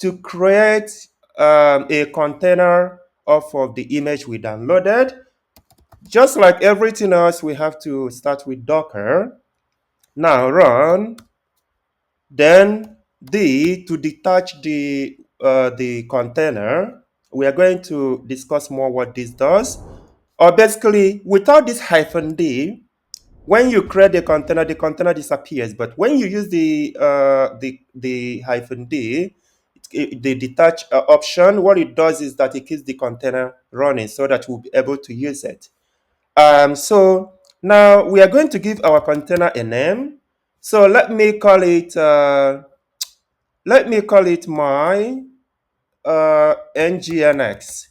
to create a container off of the image we downloaded. Just like everything else, we have to start with Docker. Now run, then to detach the container. We are going to discuss more what this does. Or basically, without this -d, when you create the container disappears. But when you use the -d, the detach option, what it does is that it keeps the container running so that we'll be able to use it. So now we are going to give our container a name. So let me call it my ngnx.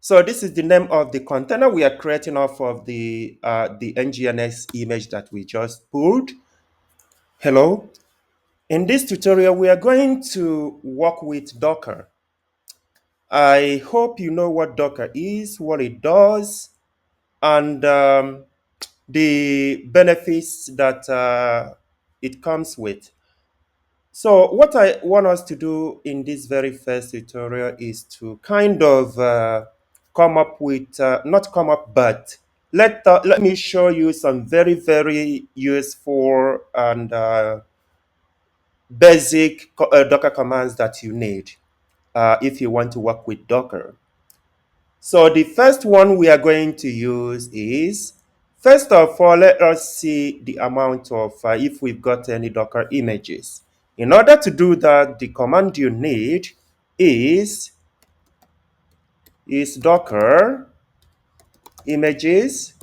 So this is the name of the container we are creating off of the ngnx image that we just pulled. Hello. In this tutorial, we are going to work with Docker. I hope you know what Docker is, what it does, and the benefits that it comes with. So what I want us to do in this very first tutorial is to kind of come up with, not come up, but let me show you some very, very useful and basic Docker commands that you need if you want to work with Docker. So the first one we are going to use is, first of all, let us see the amount of, if we've got any Docker images. In order to do that, the command you need is docker images.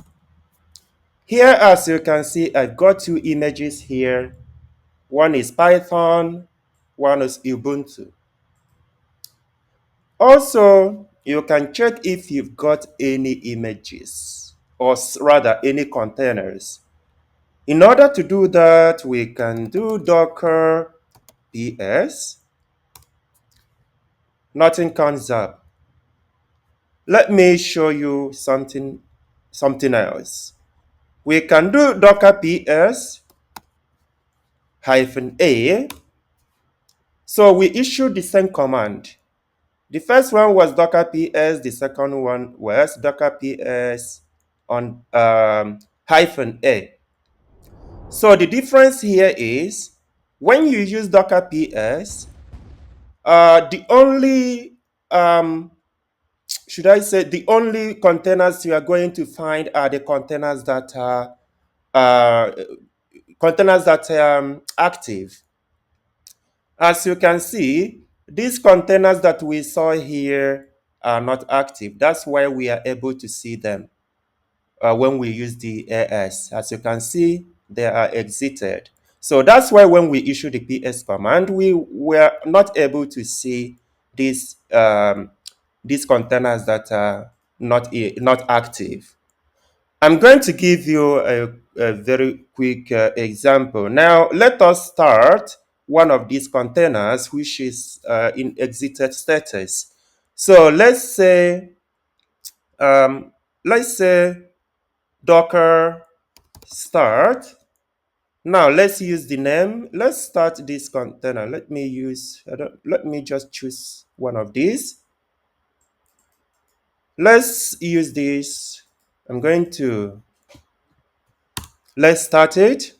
Here, as you can see, I've got two images here. One is Python, one is Ubuntu. Also, you can check if you've got any images, or rather any containers. In order to do that, we can do docker ps. Nothing comes up. Let me show you something else. We can do docker ps -a. So we issue the same command. The first one was docker ps, the second one was docker ps on -a. So the difference here is when you use docker ps, the only should I say the only containers you are going to find are the containers that are active. As you can see, these containers that we saw here are not active. That's why we are able to see them when we use the AS. As you can see, they are exited. So that's why when we issue the PS command, we were not able to see these containers that are not active. I'm going to give you a very quick example. Now, let us start one of these containers, which is in exited status. So let's say docker start. Now let's use the name. Let's start this container. Let me just choose one of these. Let's use this. Let's start it.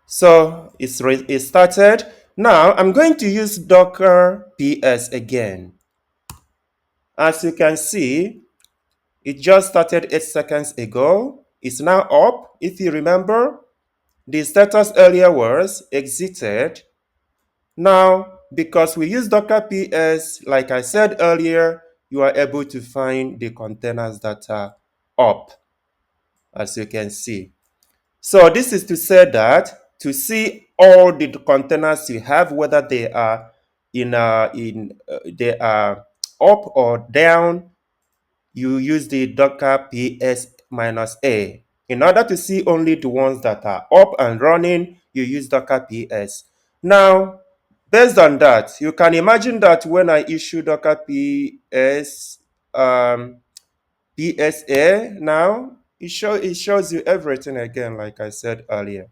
So it's started. Now I'm going to use docker ps again. As you can see, it just started 8 seconds ago. It's now up. If you remember, the status earlier was exited. Now, because we use docker ps, like I said earlier, you are able to find the containers that are up, as you can see. So this is to say that to see all the containers you have, whether they are they are up or down, you use the docker ps -a. In order to see only the ones that are up and running, you use docker ps. Now, based on that, you can imagine that when I issue docker ps psa, now it shows you everything again, like I said earlier.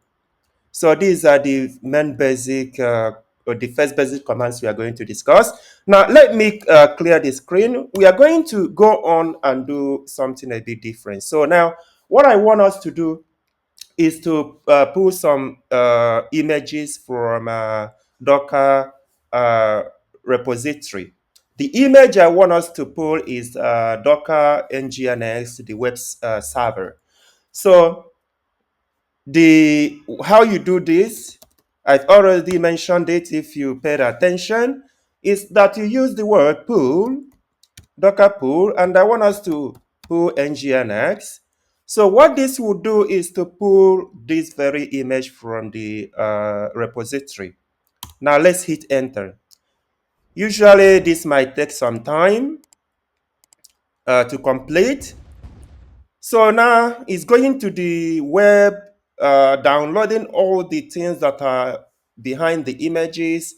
So these are the main basic, or the first basic commands we are going to discuss. Now, let me clear the screen. We are going to go on and do something a bit different. So now, what I want us to do is to pull some images from Docker repository. The image I want us to pull is Docker nginx, the web server. So the how you do this, I've already mentioned it if you paid attention, is that you use the word pull, Docker pull, and I want us to pull nginx. So what this will do is to pull this very image from the repository. Now let's hit enter. Usually this might take some time to complete. So now it's going to the web, downloading all the things that are behind the images.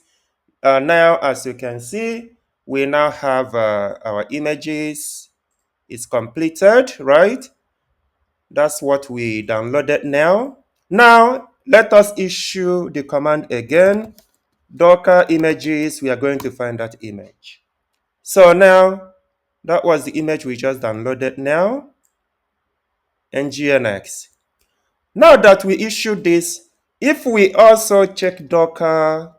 Now, as you can see, we now have our images. It's completed, right? That's what we downloaded now. Now, let us issue the command again. Docker images, we are going to find that image. So now, that was the image we just downloaded now, nginx. Now that we issued this, if we also check Docker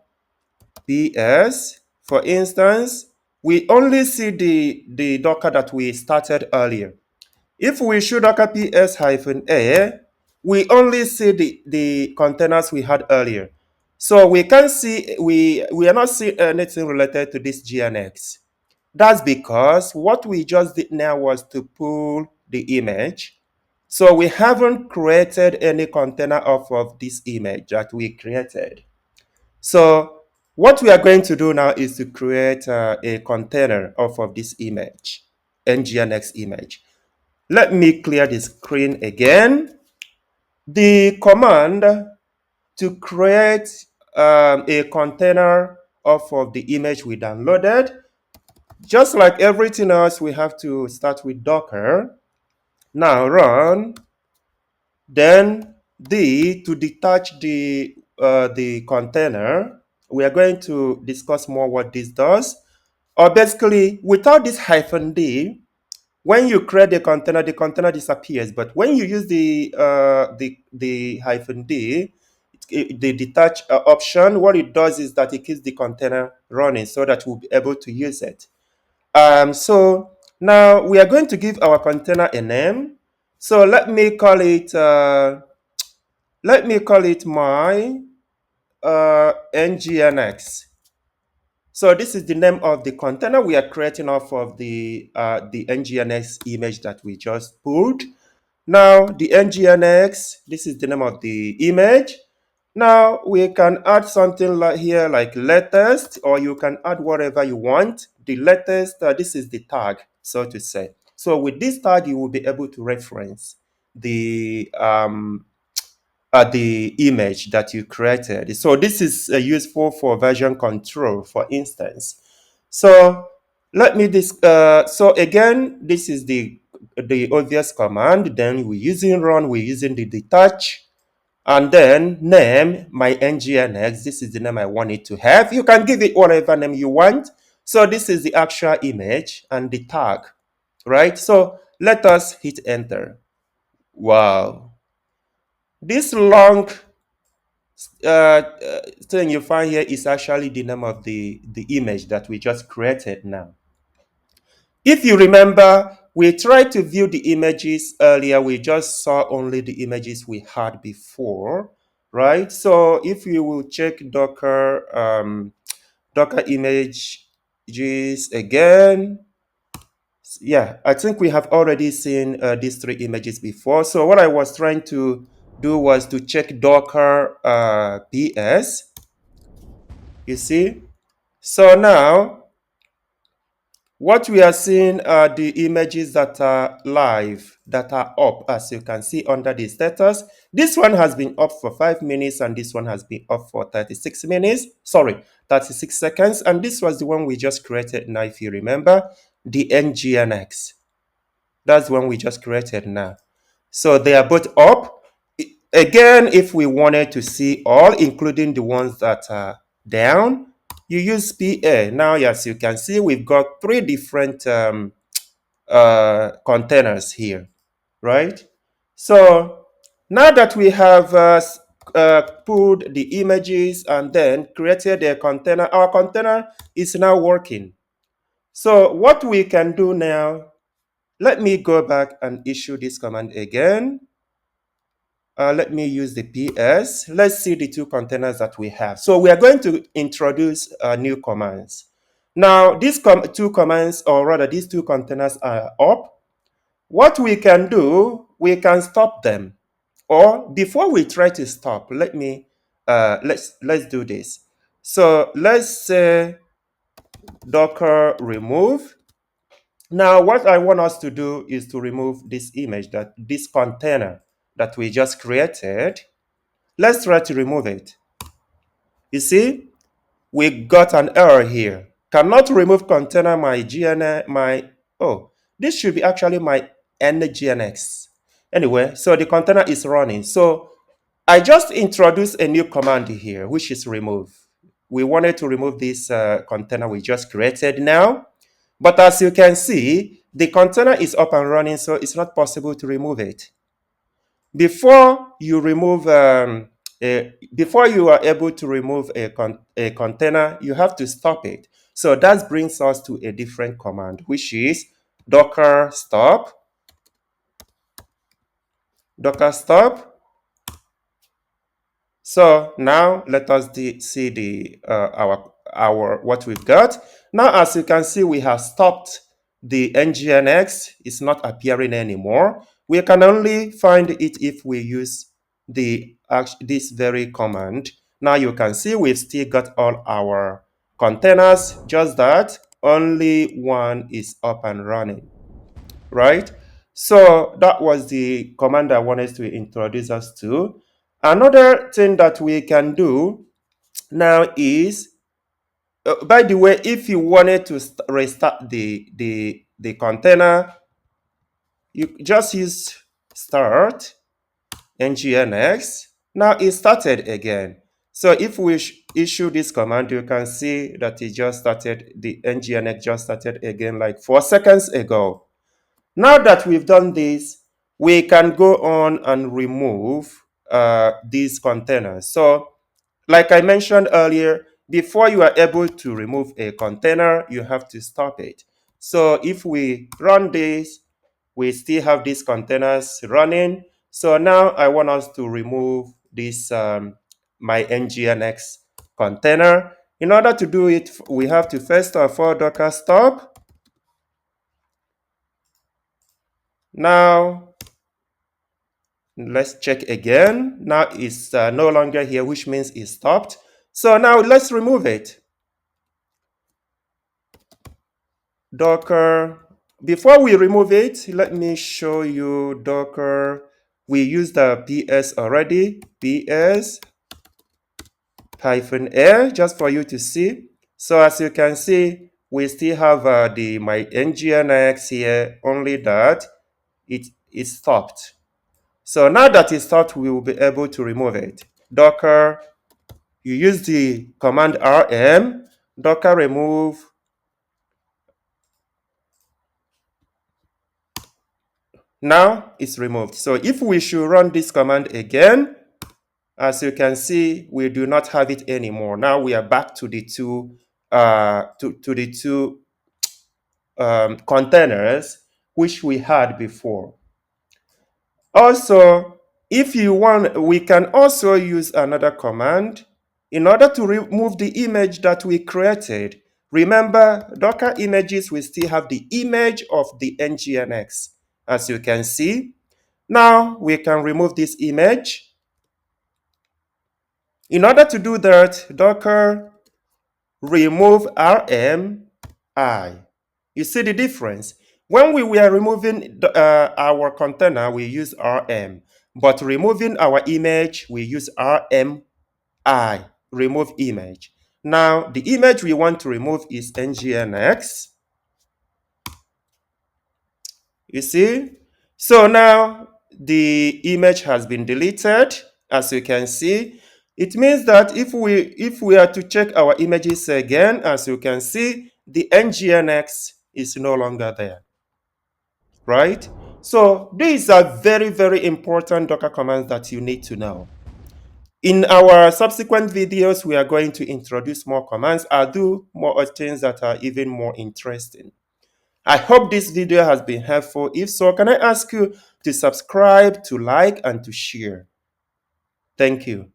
PS, for instance, we only see the Docker that we started earlier. If we show Docker PS-A, we only see the containers we had earlier. So we can see, we are not seeing anything related to this GNX. That's because what we just did now was to pull the image. So we haven't created any container off of this image that we created. So what we are going to do now is to create a container off of this image, nginx image. Let me clear the screen again. The command to create a container off of the image we downloaded, just like everything else, we have to start with Docker. Now run, then to detach the container, we are going to discuss more what this does. Or basically, without this -d, when you create the container disappears. But when you use the -d, the detach option, what it does is that it keeps the container running so that we'll be able to use it. So now we are going to give our container a name. So let me call it my nginx. So this is the name of the container we are creating off of the nginx image that we just pulled. Now the nginx, this is the name of the image. Now we can add something like here, like latest, or you can add whatever you want. The latest, this is the tag, so to say. So with this tag, you will be able to reference the image that you created. So this is useful for version control, for instance. So let me so again, this is the obvious command. Then we're using run, we're using the detach, and then name my nginx. This is the name I want it to have. You can give it whatever name you want. So this is the actual image and the tag, right? So let us hit enter. Wow. This long thing you find here is actually the name of the image that we just created now. If you remember, we tried to view the images earlier. We just saw only the images we had before, right? So if you will check Docker images again, yeah, I think we have already seen these three images before. So what I was trying to do was to check Docker PS. You see? So now, what we are seeing are the images that are live, that are up, as you can see under the status. This one has been up for 5 minutes, and this one has been up for 36 minutes. Sorry, 36 seconds. And this was the one we just created now, if you remember, the nginx. That's the one we just created now. So they are both up. Again, if we wanted to see all, including the ones that are down, you use PA. Now, as you can see, we've got three different containers here, right? So now that we have pulled the images and then created a container, our container is now working. So what we can do now, let me go back and issue this command again. Let me use the PS. Let's see the two containers that we have. So we are going to introduce new commands. Now, these two commands, or rather these two containers are up. What we can do, we can stop them. Or before we try to stop, let's do this. So let's say docker remove. Now, what I want us to do is to remove this image, that this container that we just created. Let's try to remove it. You see, we got an error here. Cannot remove container this should be actually my nginx. Anyway, so the container is running. So I just introduced a new command here, which is remove. We wanted to remove this container we just created now. But as you can see, the container is up and running, so it's not possible to remove it. Before you remove, before you are able to remove a container, you have to stop it. So that brings us to a different command, which is docker stop. Docker stop. So now let us see the our what we've got. Now, as you can see, we have stopped the nginx. It's not appearing anymore. We can only find it if we use this very command. Now you can see we've still got all our containers, just that only one is up and running, right? So that was the command I wanted to introduce us to. Another thing that we can do now is, by the way, if you wanted to restart the container, you just use start nginx. Now it started again. So if we issue this command, you can see that it just started, the nginx just started again like 4 seconds ago. Now that we've done this, we can go on and remove these containers. So like I mentioned earlier, before you are able to remove a container, you have to stop it. So if we run this, we still have these containers running. So now I want us to remove this my nginx container. In order to do it, we have to first of all docker stop. Now let's check again. Now it's no longer here, which means it's stopped. So now let's remove it. Docker. Before we remove it, let me show you Docker. We used the PS already. PS -a just for you to see. So as you can see, we still have my nginx here, only that it is stopped. So now that it's stopped, we will be able to remove it. Docker, you use the command rm, docker remove. Now it's removed. So if we should run this command again, as you can see, we do not have it anymore. Now we are back to the two containers which we had before. Also, if you want, we can also use another command in order to remove the image that we created. Remember, Docker images will still have the image of the nginx, as you can see. Now we can remove this image. In order to do that, Docker remove rmi. You see the difference? When we were removing our container, we use rm. But removing our image, we use rmi, remove image. Now, the image we want to remove is nginx. You see? So now, the image has been deleted, as you can see. It means that if we are to check our images again, as you can see, the nginx is no longer there, right? So these are very, very important Docker commands that you need to know. In our subsequent videos, we are going to introduce more commands. I'll do more things that are even more interesting. I hope this video has been helpful. If so, can I ask you to subscribe, to like, and to share? Thank you.